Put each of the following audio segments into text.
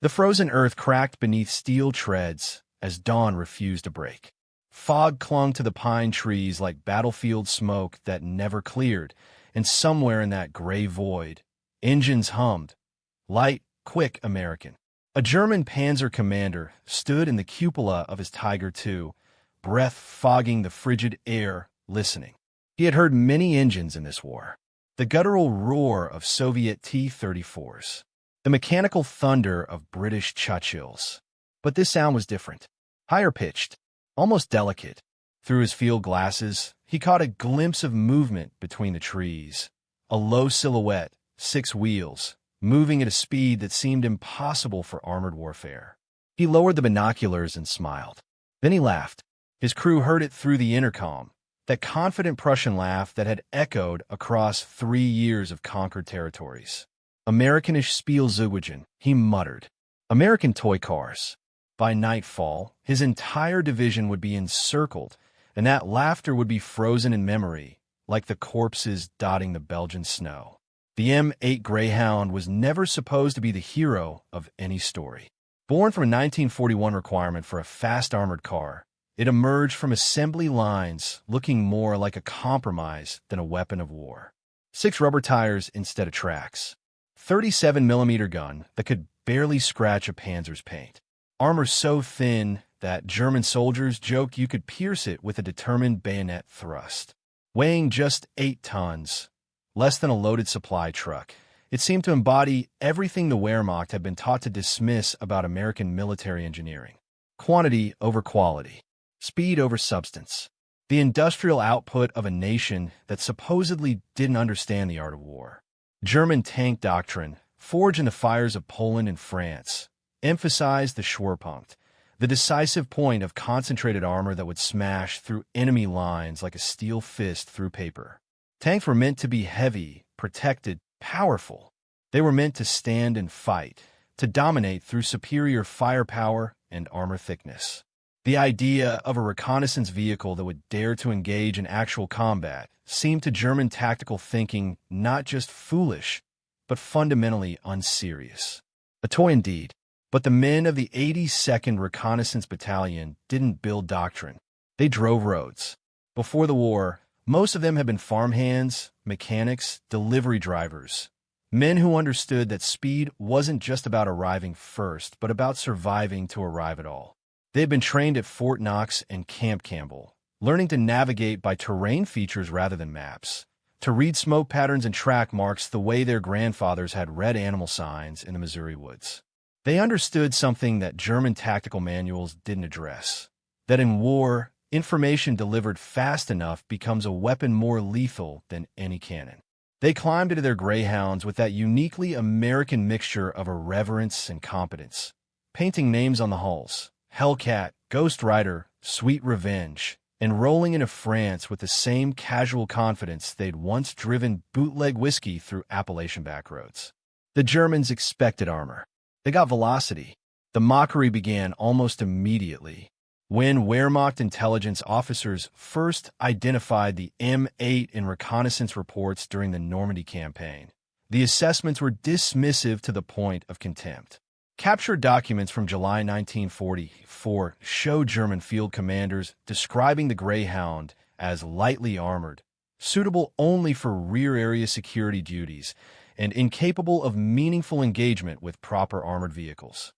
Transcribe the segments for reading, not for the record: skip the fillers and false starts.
The frozen earth cracked beneath steel treads as dawn refused to break. Fog clung to the pine trees like battlefield smoke that never cleared, and somewhere in that gray void, engines hummed. Light, quick American. A German panzer commander stood in the cupola of his Tiger II, breath fogging the frigid air, listening. He had heard many engines in this war. The guttural roar of Soviet T-34s. The mechanical thunder of British Churchills. But this sound was different. Higher-pitched, almost delicate. Through his field glasses, he caught a glimpse of movement between the trees. A low silhouette, 6 wheels, moving at a speed that seemed impossible for armored warfare. He lowered the binoculars and smiled. Then he laughed. His crew heard it through the intercom, that confident Prussian laugh that had echoed across 3 years of conquered territories. Amerikanisch Spielzeugen, he muttered. American toy cars. By nightfall, his entire division would be encircled, and that laughter would be frozen in memory, like the corpses dotting the Belgian snow. The M8 Greyhound was never supposed to be the hero of any story. Born from a 1941 requirement for a fast armored car, it emerged from assembly lines looking more like a compromise than a weapon of war. 6 rubber tires instead of tracks. 37mm gun that could barely scratch a panzer's paint. Armor so thin that German soldiers joked you could pierce it with a determined bayonet thrust. Weighing just 8 tons, less than a loaded supply truck, it seemed to embody everything the Wehrmacht had been taught to dismiss about American military engineering. Quantity over quality. Speed over substance. The industrial output of a nation that supposedly didn't understand the art of war. German tank doctrine, forged in the fires of Poland and France, emphasized the Schwerpunkt, the decisive point of concentrated armor that would smash through enemy lines like a steel fist through paper. Tanks were meant to be heavy, protected, powerful. They were meant to stand and fight, to dominate through superior firepower and armor thickness. The idea of a reconnaissance vehicle that would dare to engage in actual combat seemed to German tactical thinking not just foolish, but fundamentally unserious. A toy indeed, but the men of the 82nd Reconnaissance Battalion didn't build doctrine. They drove roads. Before the war, most of them had been farmhands, mechanics, delivery drivers. Men who understood that speed wasn't just about arriving first, but about surviving to arrive at all. They had been trained at Fort Knox and Camp Campbell, learning to navigate by terrain features rather than maps, to read smoke patterns and track marks the way their grandfathers had read animal signs in the Missouri woods. They understood something that German tactical manuals didn't address, that in war, information delivered fast enough becomes a weapon more lethal than any cannon. They climbed into their Greyhounds with that uniquely American mixture of irreverence and competence, painting names on the hulls, Hellcat, Ghost Rider, Sweet Revenge, and rolling into France with the same casual confidence they'd once driven bootleg whiskey through Appalachian backroads. The Germans expected armor. They got velocity. The mockery began almost immediately, when Wehrmacht intelligence officers first identified the M8 in reconnaissance reports during the Normandy campaign. The assessments were dismissive to the point of contempt. Captured documents from July 1944 show German field commanders describing the Greyhound as lightly armored, suitable only for rear area security duties, and incapable of meaningful engagement with proper armored vehicles.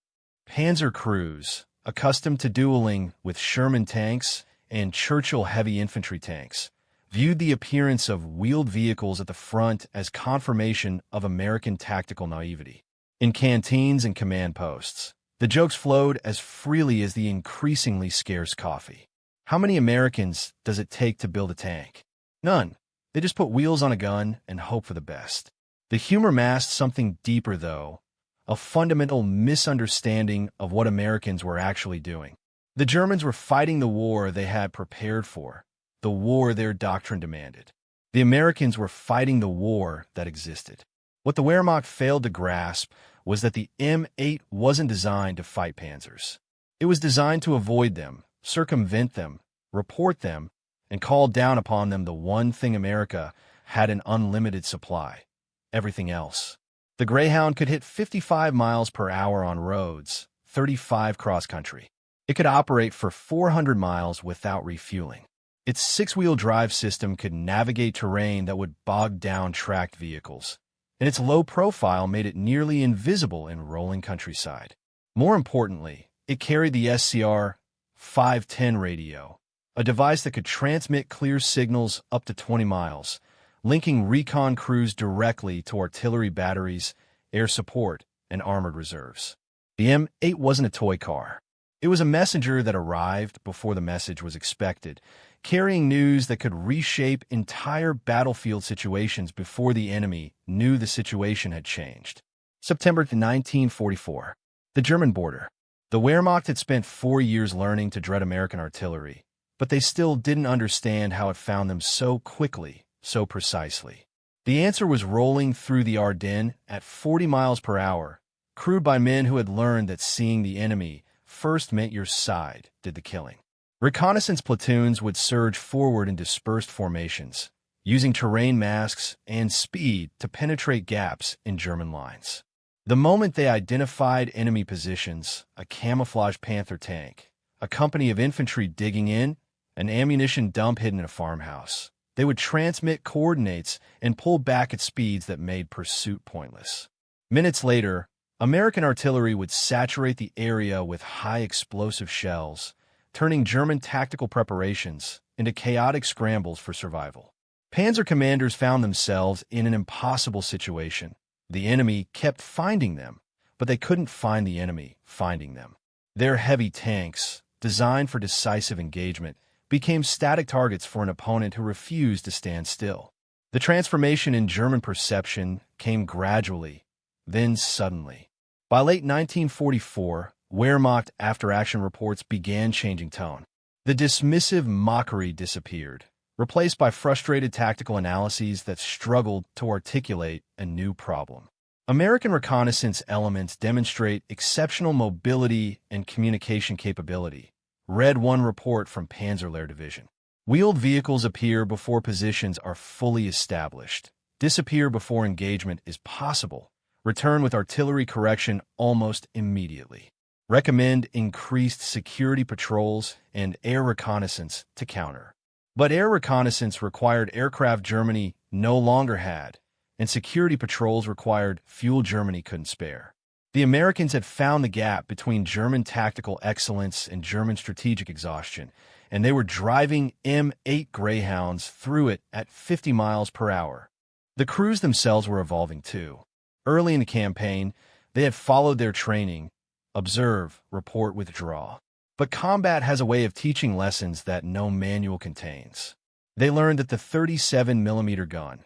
Panzer crews, accustomed to dueling with Sherman tanks and Churchill heavy infantry tanks, viewed the appearance of wheeled vehicles at the front as confirmation of American tactical naivety. In canteens and command posts, the jokes flowed as freely as the increasingly scarce coffee. How many Americans does it take to build a tank? None. They just put wheels on a gun and hope for the best. The humor masked something deeper, though, a fundamental misunderstanding of what Americans were actually doing. The Germans were fighting the war they had prepared for, the war their doctrine demanded. The Americans were fighting the war that existed. What the Wehrmacht failed to grasp was that the M8 wasn't designed to fight panzers. It was designed to avoid them, circumvent them, report them, and call down upon them the one thing America had an unlimited supply: everything else. The Greyhound could hit 55 miles per hour on roads, 35 cross-country. It could operate for 400 miles without refueling. Its six-wheel drive system could navigate terrain that would bog down tracked vehicles, and its low profile made it nearly invisible in rolling countryside. More importantly, it carried the SCR 510 radio, a device that could transmit clear signals up to 20 miles, linking recon crews directly to artillery batteries, air support, and armored reserves. The M8 wasn't a toy car. It was a messenger that arrived before the message was expected, carrying news that could reshape entire battlefield situations before the enemy knew the situation had changed. September 1944. The German border. The Wehrmacht had spent 4 years learning to dread American artillery, but they still didn't understand how it found them so quickly, so precisely. The answer was rolling through the Ardennes at 40 miles per hour, crewed by men who had learned that seeing the enemy first meant your side did the killing. Reconnaissance platoons would surge forward in dispersed formations, using terrain masks and speed to penetrate gaps in German lines. The moment they identified enemy positions, a camouflage Panther tank, a company of infantry digging in, an ammunition dump hidden in a farmhouse, they would transmit coordinates and pull back at speeds that made pursuit pointless. Minutes later, American artillery would saturate the area with high explosive shells, turning German tactical preparations into chaotic scrambles for survival. Panzer commanders found themselves in an impossible situation. The enemy kept finding them, but they couldn't find the enemy finding them. Their heavy tanks, designed for decisive engagement, became static targets for an opponent who refused to stand still. The transformation in German perception came gradually, then suddenly. By late 1944, Wehrmacht after-action reports began changing tone. The dismissive mockery disappeared, replaced by frustrated tactical analyses that struggled to articulate a new problem. American reconnaissance elements demonstrate exceptional mobility and communication capability, read one report from Panzerlehr Division. Wheeled vehicles appear before positions are fully established, disappear before engagement is possible, return with artillery correction almost immediately. Recommend increased security patrols and air reconnaissance to counter. But air reconnaissance required aircraft Germany no longer had, and security patrols required fuel Germany couldn't spare. The Americans had found the gap between German tactical excellence and German strategic exhaustion, and they were driving M8 Greyhounds through it at 50 miles per hour. The crews themselves were evolving too. Early in the campaign, they had followed their training: observe, report, withdraw. But combat has a way of teaching lessons that no manual contains. They learned that the 37mm gun,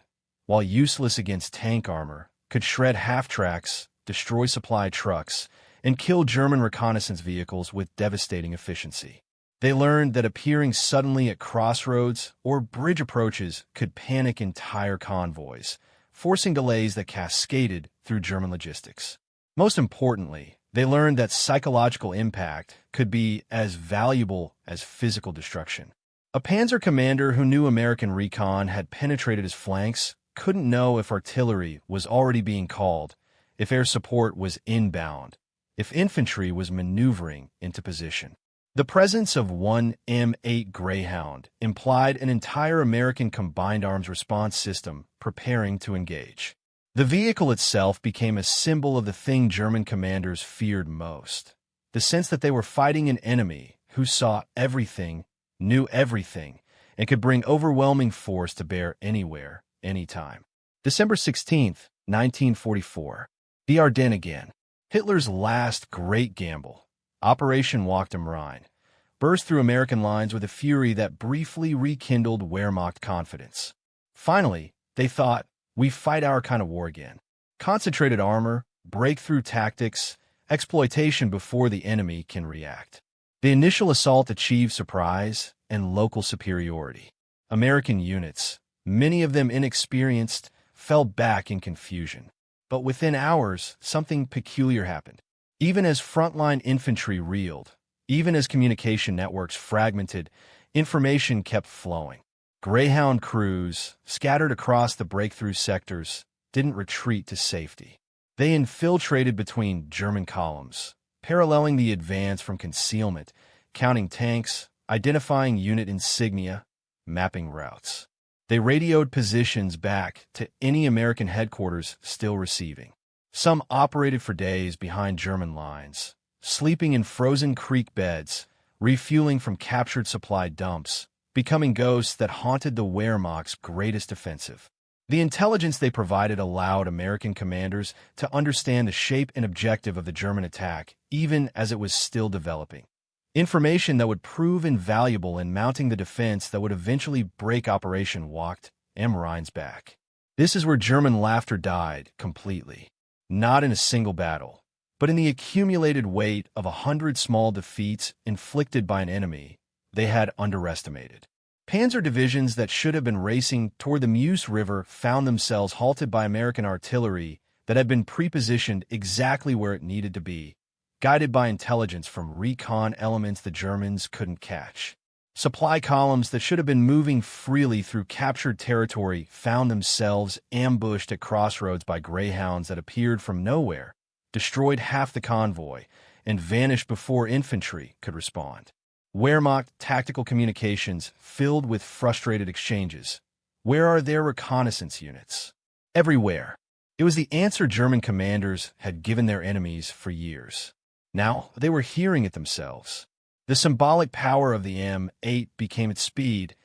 while useless against tank armor, could shred half-tracks, destroy supply trucks, and kill German reconnaissance vehicles with devastating efficiency. They learned that appearing suddenly at crossroads or bridge approaches could panic entire convoys, forcing delays that cascaded through German logistics. Most importantly, they learned that psychological impact could be as valuable as physical destruction. A panzer commander who knew American recon had penetrated his flanks couldn't know if artillery was already being called, if air support was inbound, if infantry was maneuvering into position. The presence of one M8 Greyhound implied an entire American combined arms response system preparing to engage. The vehicle itself became a symbol of the thing German commanders feared most: the sense that they were fighting an enemy who saw everything, knew everything, and could bring overwhelming force to bear anywhere, anytime. December 16, 1944. The Ardennes again. Hitler's last great gamble, Operation Walk am Rhein, burst through American lines with a fury that briefly rekindled Wehrmacht confidence. Finally, they thought, we fight our kind of war again. Concentrated armor, breakthrough tactics, exploitation before the enemy can react. The initial assault achieved surprise and local superiority. American units, many of them inexperienced, fell back in confusion. But within hours, something peculiar happened. Even as frontline infantry reeled, even as communication networks fragmented, information kept flowing. Greyhound crews, scattered across the breakthrough sectors, didn't retreat to safety. They infiltrated between German columns, paralleling the advance from concealment, counting tanks, identifying unit insignia, mapping routes. They radioed positions back to any American headquarters still receiving. Some operated for days behind German lines, sleeping in frozen creek beds, refueling from captured supply dumps, becoming ghosts that haunted the Wehrmacht's greatest offensive. The intelligence they provided allowed American commanders to understand the shape and objective of the German attack, even as it was still developing. Information that would prove invaluable in mounting the defense that would eventually break Operation Wacht am Rhein's back. This is where German laughter died completely. Not in a single battle, but in the accumulated weight of 100 small defeats inflicted by an enemy they had underestimated. Panzer divisions that should have been racing toward the Meuse River found themselves halted by American artillery that had been prepositioned exactly where it needed to be, guided by intelligence from recon elements the Germans couldn't catch. Supply columns that should have been moving freely through captured territory found themselves ambushed at crossroads by Greyhounds that appeared from nowhere, destroyed half the convoy, and vanished before infantry could respond. Wehrmacht tactical communications filled with frustrated exchanges. Where are their reconnaissance units? Everywhere. It was the answer German commanders had given their enemies for years. Now they were hearing it themselves. The symbolic power of the M8 became its speed,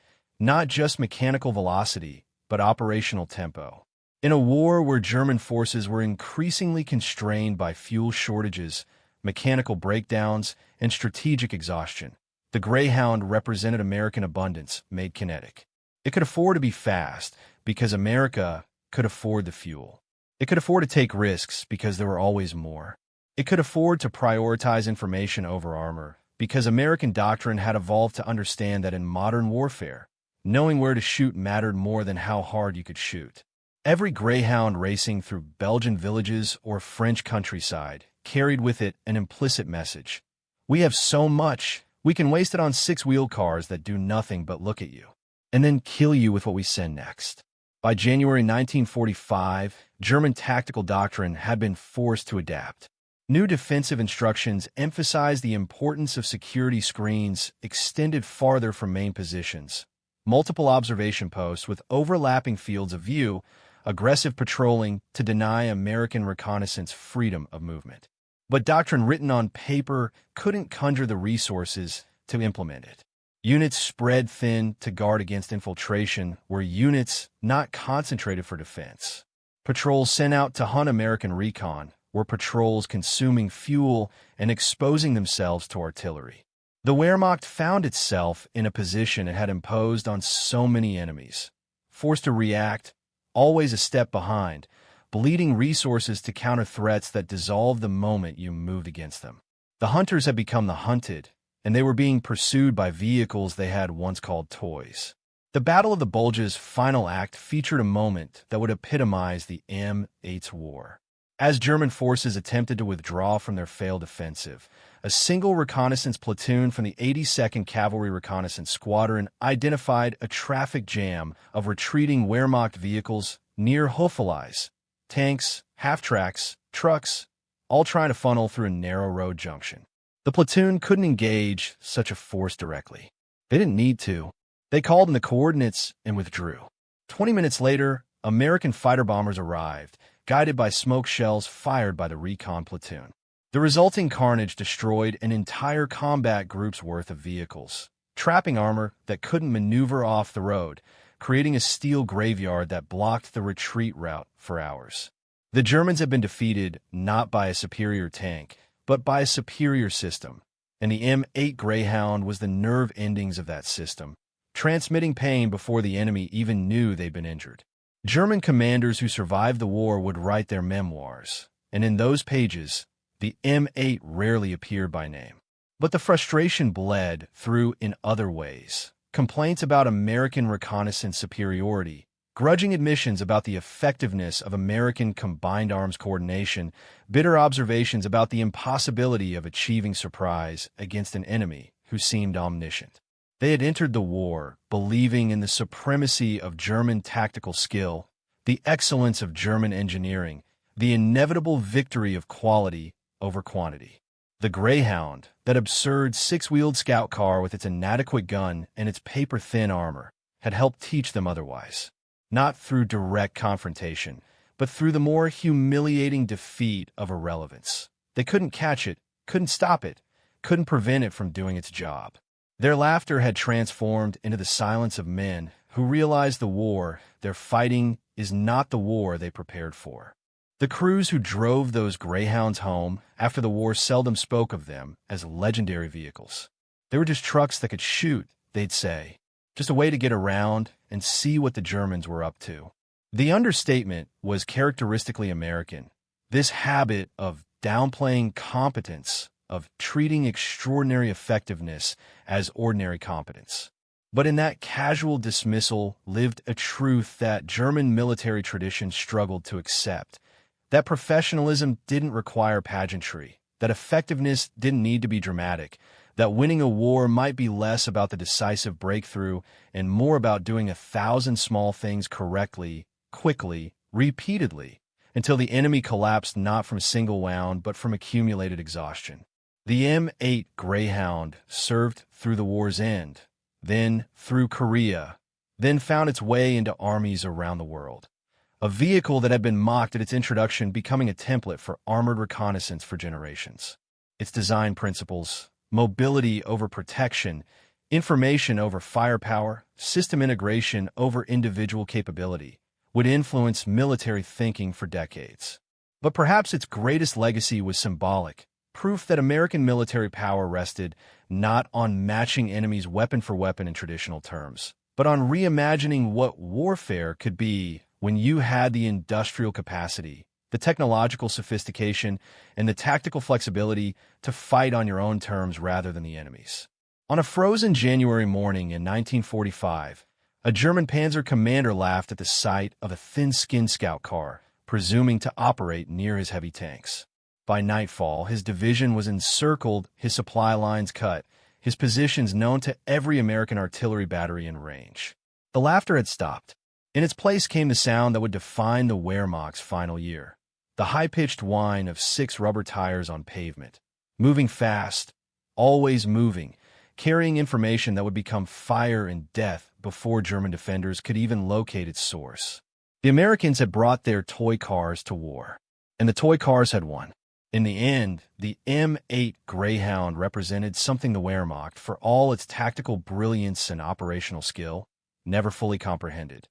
not just mechanical velocity, but operational tempo. In a war where German forces were increasingly constrained by fuel shortages, mechanical breakdowns, and strategic exhaustion, the Greyhound represented American abundance made kinetic. It could afford to be fast because America could afford the fuel. It could afford to take risks because there were always more. It could afford to prioritize information over armor because American doctrine had evolved to understand that in modern warfare, knowing where to shoot mattered more than how hard you could shoot. Every Greyhound racing through Belgian villages or French countryside carried with it an implicit message. We have so much, we can waste it on six-wheeled cars that do nothing but look at you, and then kill you with what we send next. By January 1945, German tactical doctrine had been forced to adapt. New defensive instructions emphasized the importance of security screens extended farther from main positions, multiple observation posts with overlapping fields of view, aggressive patrolling to deny American reconnaissance freedom of movement. But doctrine written on paper couldn't conjure the resources to implement it. Units spread thin to guard against infiltration were units not concentrated for defense. Patrols sent out to hunt American recon were patrols consuming fuel and exposing themselves to artillery. The Wehrmacht found itself in a position it had imposed on so many enemies, forced to react, always a step behind, bleeding resources to counter threats that dissolved the moment you moved against them. The hunters had become the hunted, and they were being pursued by vehicles they had once called toys. The Battle of the Bulge's final act featured a moment that would epitomize the M8's war. As German forces attempted to withdraw from their failed offensive, a single reconnaissance platoon from the 82nd Cavalry Reconnaissance Squadron identified a traffic jam of retreating Wehrmacht vehicles near Hofeleis, tanks, half-tracks, trucks, all trying to funnel through a narrow road junction. The platoon couldn't engage such a force directly. They didn't need to. They called in the coordinates and withdrew. 20 minutes later, American fighter bombers arrived, guided by smoke shells fired by the recon platoon. The resulting carnage destroyed an entire combat group's worth of vehicles, trapping armor that couldn't maneuver off the road, creating a steel graveyard that blocked the retreat route for hours. The Germans had been defeated not by a superior tank, but by a superior system, and the M8 Greyhound was the nerve endings of that system, transmitting pain before the enemy even knew they'd been injured. German commanders who survived the war would write their memoirs, and in those pages, the M8 rarely appeared by name. But the frustration bled through in other ways. Complaints about American reconnaissance superiority, grudging admissions about the effectiveness of American combined arms coordination, bitter observations about the impossibility of achieving surprise against an enemy who seemed omniscient. They had entered the war believing in the supremacy of German tactical skill, the excellence of German engineering, the inevitable victory of quality over quantity. The Greyhound, that absurd six-wheeled scout car with its inadequate gun and its paper-thin armor, had helped teach them otherwise. Not through direct confrontation, but through the more humiliating defeat of irrelevance. They couldn't catch it, couldn't stop it, couldn't prevent it from doing its job. Their laughter had transformed into the silence of men who realized the war they're fighting is not the war they prepared for. The crews who drove those Greyhounds home after the war seldom spoke of them as legendary vehicles. They were just trucks that could shoot, they'd say. Just a way to get around and see what the Germans were up to. The understatement was characteristically American. This habit of downplaying competence, of treating extraordinary effectiveness as ordinary competence. But in that casual dismissal lived a truth that German military tradition struggled to accept. That professionalism didn't require pageantry, that effectiveness didn't need to be dramatic, that winning a war might be less about the decisive breakthrough and more about doing 1,000 small things correctly, quickly, repeatedly, until the enemy collapsed not from single wound but from accumulated exhaustion. The M8 Greyhound served through the war's end, then through Korea, then found its way into armies around the world. A vehicle that had been mocked at its introduction becoming a template for armored reconnaissance for generations. Its design principles, mobility over protection, information over firepower, system integration over individual capability, would influence military thinking for decades. But perhaps its greatest legacy was symbolic, proof that American military power rested not on matching enemies weapon for weapon in traditional terms, but on reimagining what warfare could be when you had the industrial capacity, the technological sophistication, and the tactical flexibility to fight on your own terms rather than the enemy's. On a frozen January morning in 1945, a German panzer commander laughed at the sight of a thin-skinned scout car, presuming to operate near his heavy tanks. By nightfall, his division was encircled, his supply lines cut, his positions known to every American artillery battery in range. The laughter had stopped. In its place came the sound that would define the Wehrmacht's final year, the high-pitched whine of 6 rubber tires on pavement, moving fast, always moving, carrying information that would become fire and death before German defenders could even locate its source. The Americans had brought their toy cars to war, and the toy cars had won. In the end, the M8 Greyhound represented something the Wehrmacht, for all its tactical brilliance and operational skill, never fully comprehended.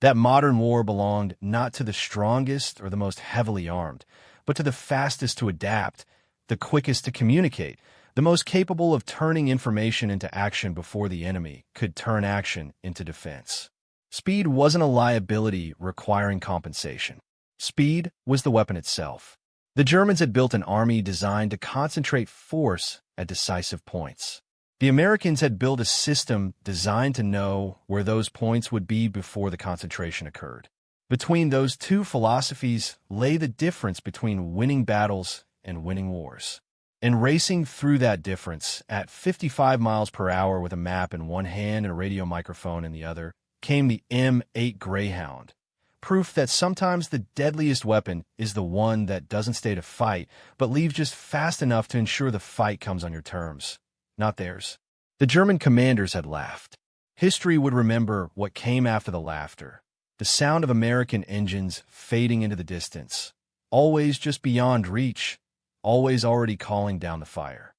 That modern war belonged not to the strongest or the most heavily armed, but to the fastest to adapt, the quickest to communicate, the most capable of turning information into action before the enemy could turn action into defense. Speed wasn't a liability requiring compensation. Speed was the weapon itself. The Germans had built an army designed to concentrate force at decisive points. The Americans had built a system designed to know where those points would be before the concentration occurred. Between those two philosophies lay the difference between winning battles and winning wars. And racing through that difference at 55 miles per hour with a map in one hand and a radio microphone in the other came the M8 Greyhound, proof that sometimes the deadliest weapon is the one that doesn't stay to fight, but leaves just fast enough to ensure the fight comes on your terms, not theirs. The German commanders had laughed. History would remember what came after the laughter, the sound of American engines fading into the distance, always just beyond reach, always already calling down the fire.